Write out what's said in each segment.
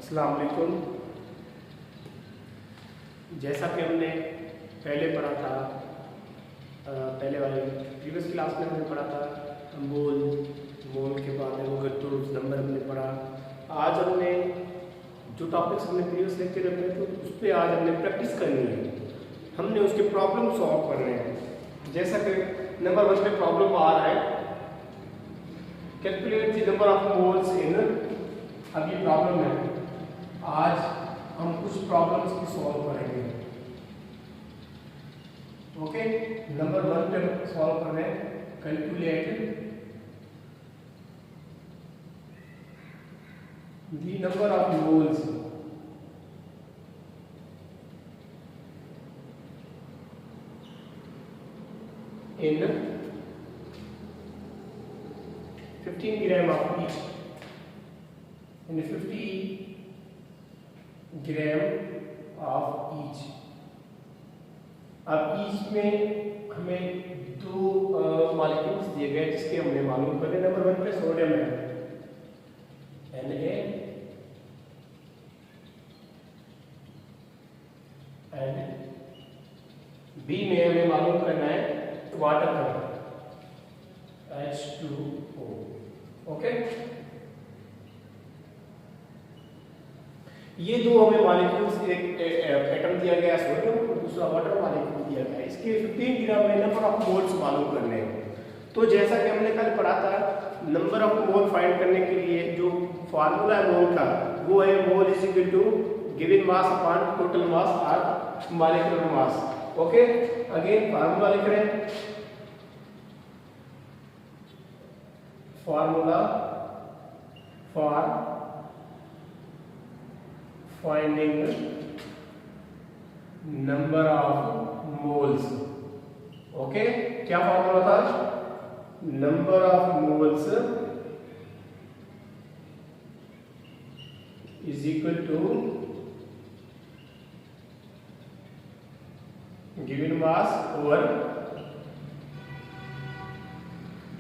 अस्सलाम वालेकुम। जैसा कि हमने पहले पढ़ा था, पहले वाले प्रीवियस क्लास में हमने पढ़ा था मोल के बाद टूल्स नंबर हमने पढ़ा। आज हमने जो टॉपिक्स हमने प्रीवियस लेक्चर में थे उस पर आज हमने प्रैक्टिस करनी है। हमने उसके प्रॉब्लम सॉल्व करने हैं। जैसा कि नंबर 1 में प्रॉब्लम आ रहा है, calculate the number of moles इन। अब ये प्रॉब्लम है, आज हम कुछ प्रॉब्लम्स की सॉल्व करेंगे। ओके, नंबर 1 पे हम सॉल्व कर रहे हैं, calculate the number of moles in 15 gram of each, in 50 gram of each. अब ईच में हमें दो मॉलिक्यूल्स दिए गए जिसके हमने मालूम करने। नंबर 1 पे सोडियम है Na एंड बी में हमें मालूम करना है वाटर का H2O। ओके, ये दो हमें मॉलिक्यूल्स, एक एटम दिया गया सोडियम और दूसरा वाटर मॉलिक्यूल दिया गया। इसके 15 ग्राम में नंबर ऑफ मोल्स मालूम करने हैं। तो जैसा कि हमने कल पढ़ा था, नंबर ऑफ मोल फाइंड करने के लिए जो फार्मूला है मोल का, वो है mole is equal to given mass upon total mass और molecular mass. Okay, again formula लिख रहे हैं। Formula for finding number of moles. Okay, क्या फार्मूला था? Number of moles is equal to given mass over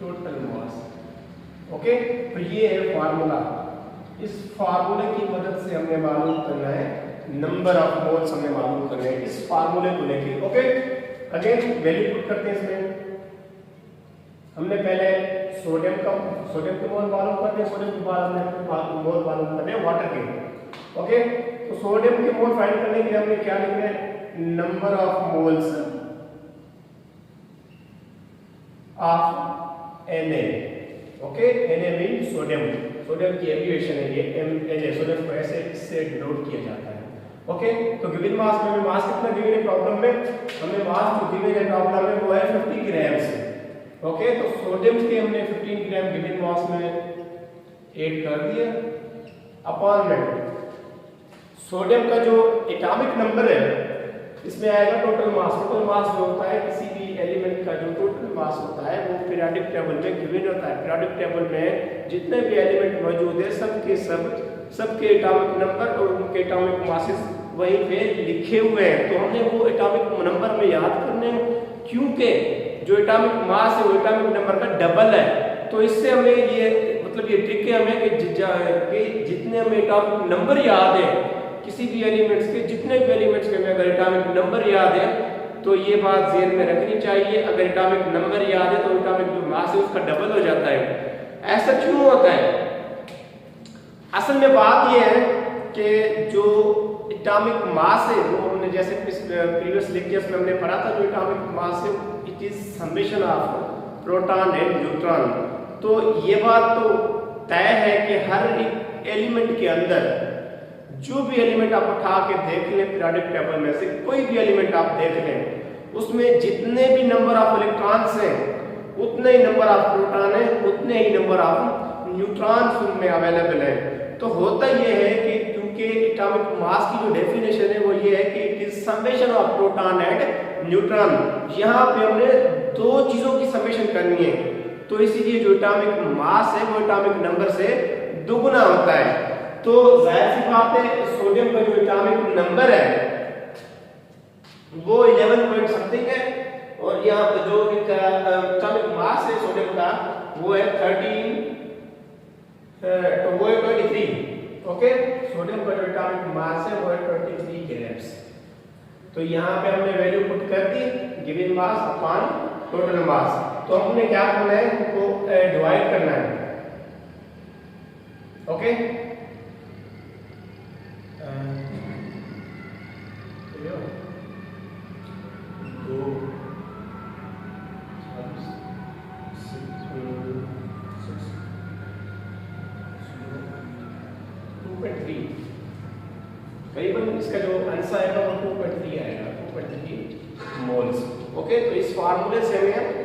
total mass. Okay, तो ये है formula. इस फार्मूले की मदद से हमने मालूम करना है नंबर ऑफ मोल्स, हमने मालूम करना है इस फार्मूले को लेके। ओके, अगेन वैल्यू पुट करते हैं इसमें। हमने पहले सोडियम के मोल मालूम करते हैं, सोडियम के बाद हमने मोल मालूम करने हैं वाटर के। ओके, तो सोडियम के मोल फाइंड करने के लिए हमने क्या लिखना है? Number of moles of Na। Okay, Na mean sodium की एब्रिविएशन है ये Na। सोडियम को ऐसे इससे डिनोट किया जाता है। ओके, तो गिवन मास में हमें मास कितना गिवन है प्रॉब्लम में? हमें मास जो गिवन है प्रॉब्लम में वो है 50 ग्राम से। ओके, तो सोडियम के हमने 15 ग्राम गिवन मास में ऐड कर दिया अपॉन में सोडियम का जो एटॉमिक नंबर है इसमें आएगा टोटल मास। टोटल मास जो होता है किसी भी एलिमेंट का जो टोटल मास होता है वो पीरियोडिक टेबल में गिवन होता है। पीरियोडिक टेबल में जितने भी एलिमेंट मौजूद है सबके एटॉमिक नंबर और उनके एटॉमिक मासेस वहीं पे लिखे हुए हैं। तो हमने वो एटॉमिक नंबर में याद करने हैं, क्योंकि जो एटॉमिक मास है वो एटॉमिक नंबर का डबल है। तो इससे हमें ये मतलब ये ट्रिक है हमें कि जितने हमें एटॉमिक नंबर याद है किसी भी एलिमेंट्स के, जितने भी एलिमेंट्स के हमें अगर एटॉमिक नंबर याद है तो ये बात ज़हन में रखनी चाहिए। अगर एटॉमिक नंबर याद है तो एटॉमिक जो मास है उसका डबल हो जाता है। ऐसा क्यों होता है? असल में बात ये है कि जो एटॉमिक मास है वो हमने जैसे प्रीवियस लेक्चर्स में हमने पढ़ा था, जो एटॉमिक मास है it is summation of proton and neutron. तो ये बात तो तय है कि हर एक एलिमेंट के अंदर जो भी एलिमेंट आप उठा के देख लें पीरियोडिक टेबल में से, कोई भी एलिमेंट आप देख लें, उसमें जितने भी नंबर ऑफ इलेक्ट्रॉन्स हैं उतने ही नंबर ऑफ प्रोटॉन है, उतने ही नंबर ऑफ न्यूट्रॉन्स उनमें अवेलेबल है। तो होता यह है कि क्योंकि एटॉमिक मास की जो डेफिनेशन है वो ये है कि it is summation of proton and neutron. यहाँ पे हमने दो चीजों की समेशन करनी है, तो इसीलिए जो एटॉमिक मास है वो एटॉमिक नंबर से दुगुना होता है। तो जाहिर सी बात है सोडियम का जो एटॉमिक नंबर है वो 11 पॉइंट समथिंग है, और यहाँ पे जो एटॉमिक मास है सोडियम का वो है 13, तो वो है 23। ओके, सोडियम का जो एटॉमिक मास है वो है 23 ग्राम्स। तो यहाँ पे हमने वैल्यू पुट कर दी, given mass upon total mass. तो हमने क्या करना है, उनको डिवाइड करना है। ओके, करीबन इसका जो आंसर आएगा वो 2.3 आएगा, 2.3 मोल्स। ओके, तो इस फार्मूले से हमें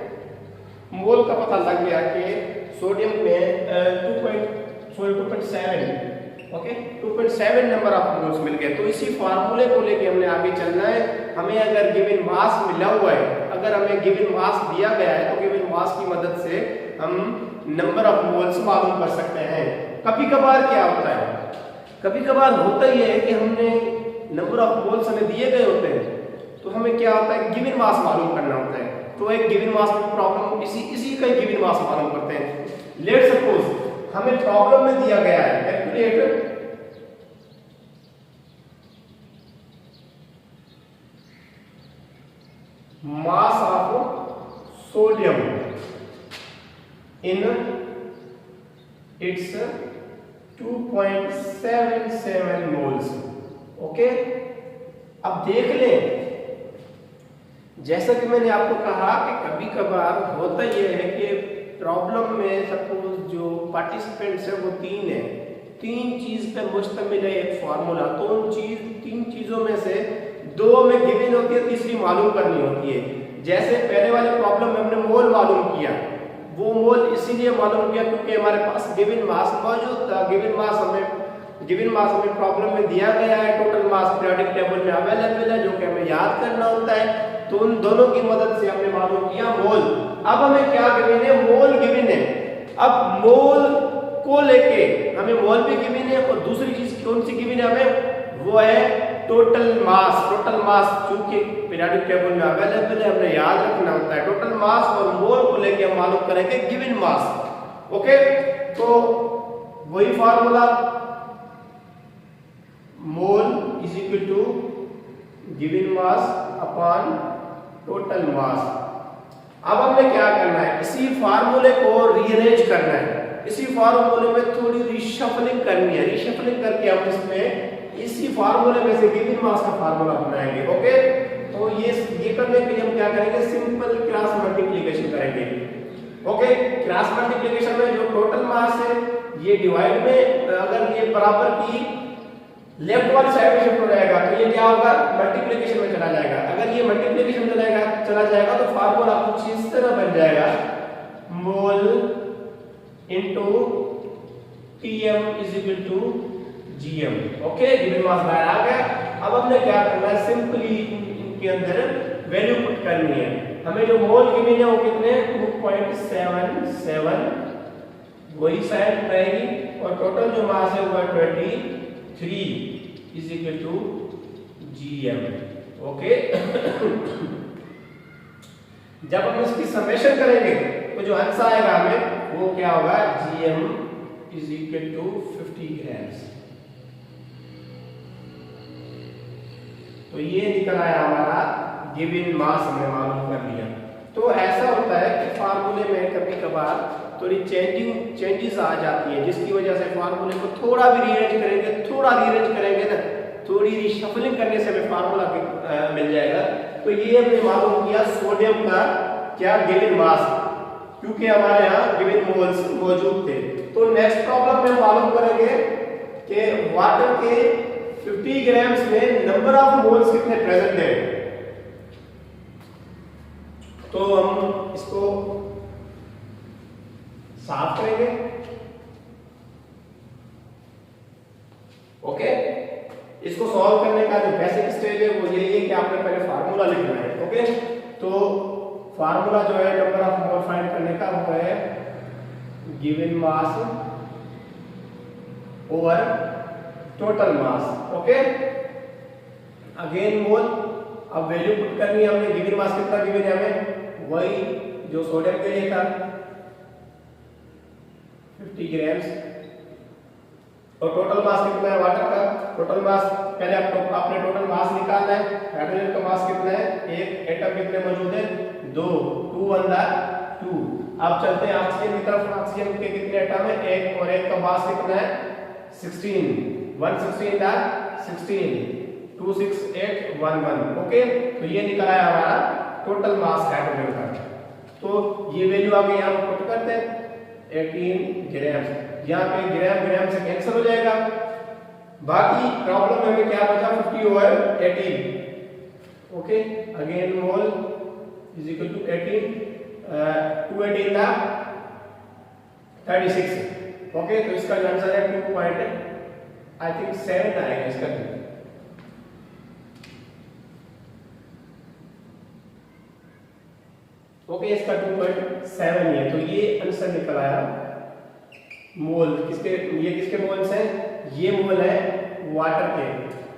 मोल का पता लग गया कि सोडियम में 2.7 ओके 2.7 नंबर ऑफ मोल्स मिल गए। तो इसी फार्मूले को लेके हमने आगे चलना है। हमें अगर गिवन मास मिला हुआ है, अगर हमें गिवन मास दिया गया है, तो गिवन मास की मदद से हम नंबर ऑफ मोल्स मालूम कर सकते हैं। कभी कभार क्या होता है, कभी कभार होता ही है कि हमने नंबर ऑफ मोल्स हमें दिए गए होते हैं, तो हमें क्या होता है, गिवन मास मालूम करना होता है। तो एक गिवन मास में प्रॉब्लम इसी का गिवन मास मालूम करते हैं। लेट्स सपोज हमें प्रॉब्लम में दिया गया है, calculate mass of sodium in its 2.77 moles. Okay, अब देख लें, जैसा कि मैंने आपको कहा कि कभी कभार होता यह है कि प्रॉब्लम में सपोज जो पार्टिसिपेंट्स है वो 3 है, 3 चीज पे मुश्तमिल है एक फार्मूला। तो उन 3 चीजों में से 2 में गिवन होती है, तीसरी मालूम करनी होती है। जैसे पहले वाले प्रॉब्लम में हमने मोल मालूम किया, वो मोल इसीलिए मालूम किया क्योंकि हमारे पास गिवन मास मौजूद था। गिवन मास हमें प्रॉब्लम में दिया गया है, टोटल मास पीरियोडिक टेबल में अवेलेबल है, जो कि हमें याद करना होता है। तो उन दोनों की मदद से हमने मालूम किया मोल। अब हमें क्या गिवन है, मोल गिवन है। अब मोल को लेके हमें मोल भी गिवन है और दूसरी चीज कौन सी गिवन है हमें, वो है टोटल मास। टोटल मास चूंकि पीरियोडिक टेबल में अवेलेबल है, हमने याद रखना होता है। टोटल मास और मोल को लेके हम मालूम करेंगे गिवन मास। ओके, तो वही formula, mole is equal to given mass upon total mass. अब हमने क्या करना है, इसी फार्मूले को रीअरेंज करना है। इसी फार्मूले में थोड़ी रीशफलिंग करनी है। रीशफलिंग करके हम इसमें इसी फार्मूले में से गिवन मास का फार्मूला बनाएंगे। ओके, तो ये करने के लिए हम क्या करेंगे, सिंपल क्रॉस मल्टीप्लिकेशन करेंगे। ओके, क्रॉस मल्टीप्लिकेशन में जो टोटल मास है ये डिवाइड में, अगर ये बराबर की लेफ्ट वाली साइड में शिफ्ट हो जाएगा तो ये क्या होगा, मल्टीप्लिकेशन में चला जाएगा। अगर ये मल्टीप्लिकेशन में चला जाएगा तो फार्मूला कुछ इस तरह बन जाएगा, mole into TM is equal to GM. Okay, given mass बाहर आ गया। अब हमने क्या करना है, सिंपली इनके अंदर वैल्यू पुट करनी है। हमें जो मोल गिवन है वो कितने, 2.77 वही साइड रहेगी, और टोटल जो मास है वो 23 is equal to GM. Okay, जब हम इसकी समेशन करेंगे तो जो आंसर आएगा हमें वो क्या होगा, GM is equal to 50 grams. तो ये निकल आया हमारा गिवन मास, हमने मालूम कर लिया। तो ऐसा होता है कि फार्मूले में कभी कभार थोड़ी चेंजेस आ जाती है, जिसकी वजह से फार्मूले को थोड़ा भी रीअरेंज करेंगे ना, थोड़ी रिशफलिंग करने से हमें फार्मूला मिल जाएगा। तो ये हमने मालूम किया सोडियम का क्या गिवन मास, क्योंकि हमारे यहाँ गिवन मोल्स मौजूद थे। तो नेक्स्ट प्रॉब्लम में मालूम करेंगे कि वाटर के 50 ग्राम्स में नंबर ऑफ मोल्स कितने प्रेजेंट है। तो हम इसको साफ करेंगे। ओके, इसको सॉल्व करने का जो बेसिक स्टेज है वो यही है कि आपने पहले फार्मूला लिखना है। ओके, तो फार्मूला जो है नंबर ऑफ मोल फाइंड करने का वो है given mass over total mass. Okay, again mole. अब वैल्यू पुट करनी है हमने, गिवन मास कितना गिवन है हमें, वही जो सोडियम के लिए था 50 ग्राम्स और टोटल मास कितना है वाटर का? टोटल मास पहले आपने टोटल मास निकालना है। हाइड्रोजन का मास कितना है? एक एटम कितने मौजूद है? 2 2 1 2। अब चलते हैं ऑक्सीजन की तरफ। ऑक्सीजन के कितने एटम है? एक, और एक का मास कितना है? 16 116 दा 16 2 6 8 1 1। ओके, तो ये निकला है हमारा टोटल मास हाइड्रोजन का। तो ये वैल्यू आगे यहां पर पुट करते हैं 18 ग्राम। यहाँ पे ग्राम ग्राम से कैंसिल हो जाएगा। बाकी प्रॉब्लम में हमें क्या बचा? 50 over 18। Okay, again mole is equal to 18 2 18 था 36। ओके, तो इसका आंसर है 2.7 आएगा इसका। ओके, इसका 2.7 है। तो ये आंसर निकल आया। मोल किसके, ये किसके मोल्स हैं? ये मोल है वाटर के।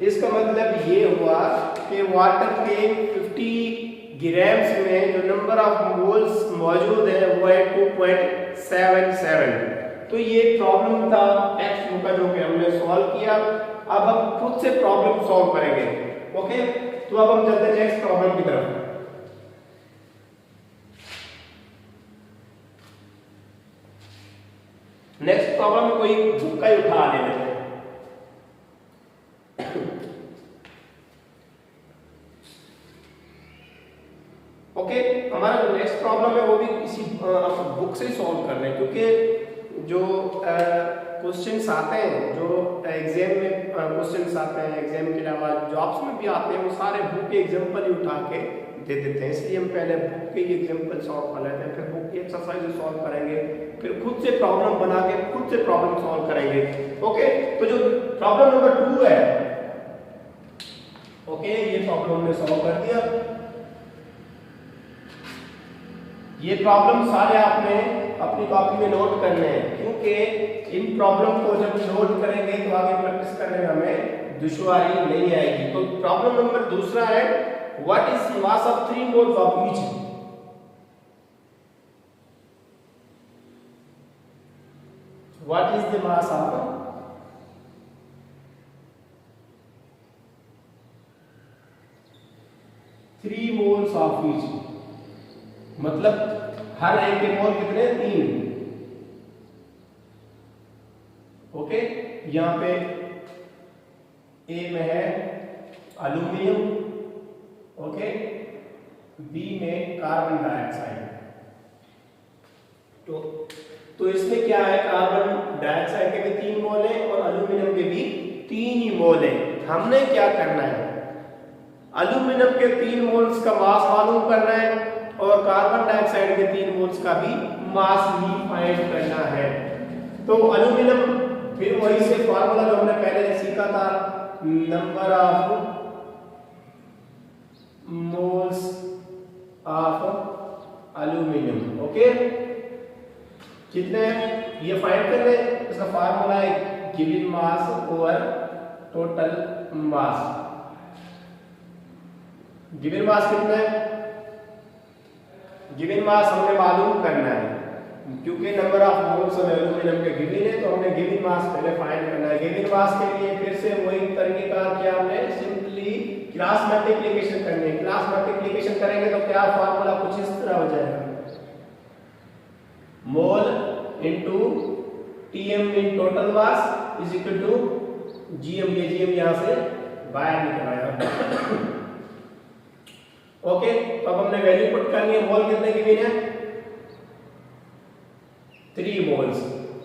इसका मतलब ये हुआ कि वाटर के 50 ग्राम्स में जो नंबर ऑफ मोल्स मौजूद है वो है 2.77। तो ये प्रॉब्लम था टेक्स्ट बुक का जो कि हमने सॉल्व किया। अब हम खुद से प्रॉब्लम सॉल्व करेंगे। ओके, तो अब हम चलते हैं नेक्स्ट प्रॉब्लम की तरफ। नेक्स्ट प्रॉब्लम में कोई बुक का ही उठा ले लेते हैं। ओके, हमारा जो नेक्स्ट प्रॉब्लम है वो भी इसी बुक से ही सॉल्व करना है, क्योंकि जो क्वेश्चंस आते हैं, जो एग्जाम में क्वेश्चंस आते हैं, एग्जाम के अलावा जॉब्स में भी आते हैं, वो सारे बुक के एग्जांपल ही उठा के दे देते हैं। इसलिए हम पहले बुक के एग्जांपल सॉल्व कर लेते हैं, फिर बुक की एक्सरसाइज सॉल्व करेंगे, फिर खुद से प्रॉब्लम बना के खुद से प्रॉब्लम सॉल्व करेंगे। ओके, तो जो प्रॉब्लम नंबर 2 है, ओके, ये प्रॉब्लम हमने सॉल्व कर दिया। ये प्रॉब्लम सारे आपने अपनी कॉपी में नोट करने हैं, क्योंकि इन प्रॉब्लम को जब नोट करेंगे तो आगे प्रैक्टिस करने में हमें दुश्वारी नहीं आएगी। तो प्रॉब्लम नंबर 2 है, what is mass of 3 moles of each? What is the mass of 3 moles of each? मतलब हर एक के मोल कितने? 3। ओके, यहां पे ए में है एल्यूमिनियम, ओके, बी में कार्बन डाइऑक्साइड। तो इसमें क्या है? कार्बन डाइऑक्साइड के भी 3 मोल हैं और एल्यूमिनियम के भी 3 ही मोल हैं। हमने क्या करना है? एल्यूमिनियम के 3 मोल्स का मास मालूम करना है और कार्बन डाइऑक्साइड के 3 मोल्स का भी मास ही फाइंड करना है। तो एल्यूमिनियम, फिर वही से फार्मूला जो हमने पहले सीखा था, number of moles of aluminium. Okay, कितने ये फाइंड करने, इसका फार्मूला है गिवन मास ओवर टोटल मास। गिवन मास कितना है? गिवन मास हमने मालूम करना है, क्योंकि नंबर ऑफ मोल्स एल्यूमिनियम के गिवन है, तो हमने गिवन मास पहले फाइंड करना है। गिवन मास के लिए फिर से वही तरीकेकार किया हमने, सिंपली क्रॉस मल्टीप्लिकेशन करनी है। क्रॉस मल्टीप्लिकेशन करेंगे तो क्या फार्मूला कुछ इस तरह हो जाएगा, mole into TM in total mass is equal to GM. ये जीएम यहां से बाहर निकल आया। ओके, तो अब हमने वैल्यू पुट करनी है। मोल कितने की गिवन है? 3 मोल्स।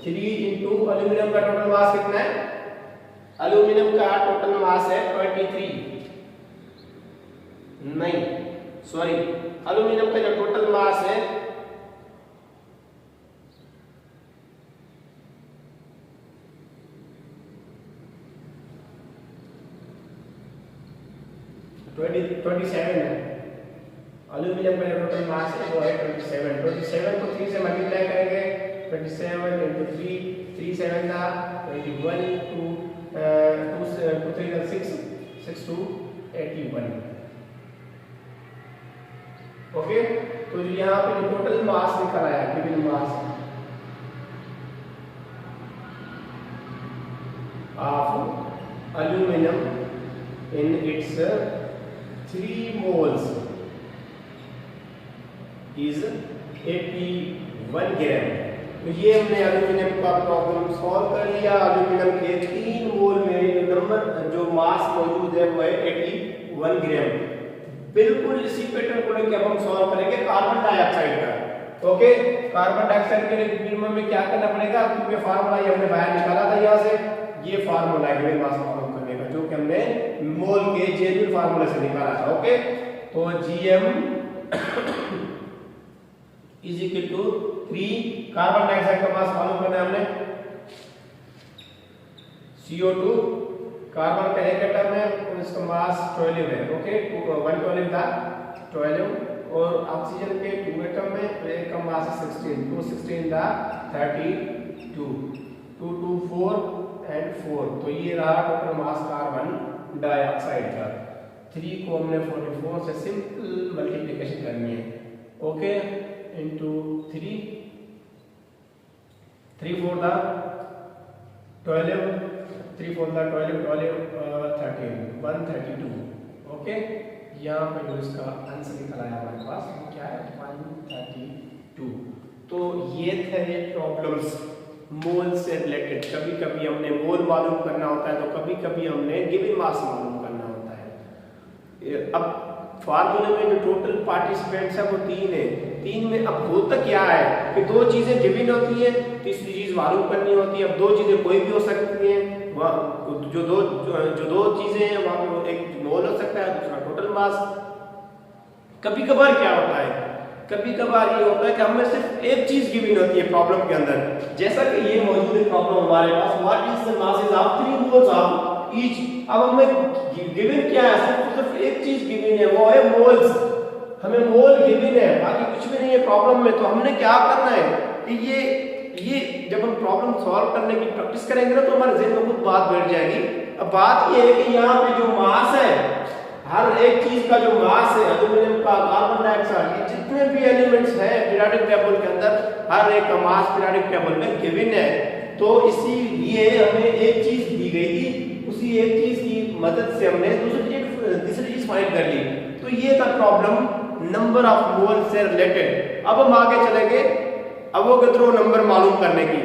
3 इनटू एल्यूमिनियम का टोटल मास कितना है? एल्यूमिनियम का टोटल मास है 23। नहीं, सॉरी, एल्यूमिनियम का जो टोटल मास है 27 है। एल्यूमिनियम का जो टोटल मास है वो है 27। 27 को 3 से मल्टीप्लाई करेंगे, 27 into 3, 3 7 का 21, 2 3 का 6, 6 2 81। ओके, तो यहाँ पे जो टोटल मास निकल आया, given mass aluminum in its 3 moles is 81 ग्राम। तो ये हमने एल्यूमिनियम का प्रॉब्लम सॉल्व कर लिया। एल्यूमिनियम के 3 मोल में नंबर जो मास मौजूद है वो है 81 ग्राम। बिल्कुल इसी पैटर्न को लेकर अब हम सॉल्व करेंगे कार्बन डाइऑक्साइड का। ओके, कार्बन डाइऑक्साइड के लिए मिनिमम में क्या करना पड़ेगा, क्योंकि फार्मूला ये हमने बाहर निकाला था यहाँ से, ये फार्मूला है गिवन मास मालूम करने का, जो कि हमने मोल के जेन्युइन फार्मूला से निकाला था। ओके, तो Gm is equal to 3, carbon dioxide का मास मालूम करना है हमने, CO2 कार्बन का एक एटम है, इसका मास 12 है। ओके, 112 था 12, और ऑक्सीजन के 2 एटम में, तो एक का मास 16, 216 था 32, 2 2 4 एंड 4, तो ये रहा टोटल मास कार्बन डाइऑक्साइड का। 3 को हमने 44 से सिंपल मल्टीप्लिकेशन करनी है। ओके, इनटू 3 3 4 था 12, 3 4 था 12 12 13 132। ओके, यहाँ पे जो इसका आंसर निकल आया हमारे पास वो क्या है 132। तो ये थे प्रॉब्लम्स मोल से रिलेटेड। कभी कभी हमने मोल मालूम करना होता है, तो कभी कभी हमने गिवन मास मालूम करना होता है। अब फार्मूले में जो टोटल पार्टिसिपेंट्स है वो 3 है। 3 में अब होता क्या है कि 2 चीजें गिवन होती है, तीसरी चीज मालूम करनी होती है। अब 2 चीजें कोई भी हो सकती हैं, जो दो चीजें हैं वहां पे एक मोल हो सकता है, दूसरा टोटल मास। कभी कभार क्या होता है, कभी कभार ये होता है कि हमें सिर्फ एक चीज गिवन होती है प्रॉब्लम के अंदर, जैसा कि ये मौजूद है प्रॉब्लम हमारे पास, what is the masses of 3 moles of each. अब हमें गिवन क्या है, सिर्फ एक चीज गिवन है, वो है मोल्स। हमें मोल गिवन है, बाकी कुछ भी नहीं है प्रॉब्लम में। तो हमने क्या करना है कि ये जब हम प्रॉब्लम सॉल्व करने की प्रैक्टिस करेंगे ना, तो हमारे ज़हन में खुद बात बैठ जाएगी। अब बात ये है कि यहाँ पे जो मास है, हर एक चीज का जो मास है, एल्यूमिनियम का, कार्बन डाइऑक्साइड, ये जितने भी एलिमेंट्स हैं पीरियोडिक टेबल के अंदर, हर एक का मास पीरियोडिक टेबल में गिवन है। तो इसीलिए हमें एक चीज दी गई थी, उसी एक चीज की मदद से हमने तीसरी चीज फाइंड कर ली। तो ये था प्रॉब्लम नंबर ऑफ मोल से रिलेटेड। अब हम आगे चलेंगे अवोगाद्रो नंबर मालूम करने की।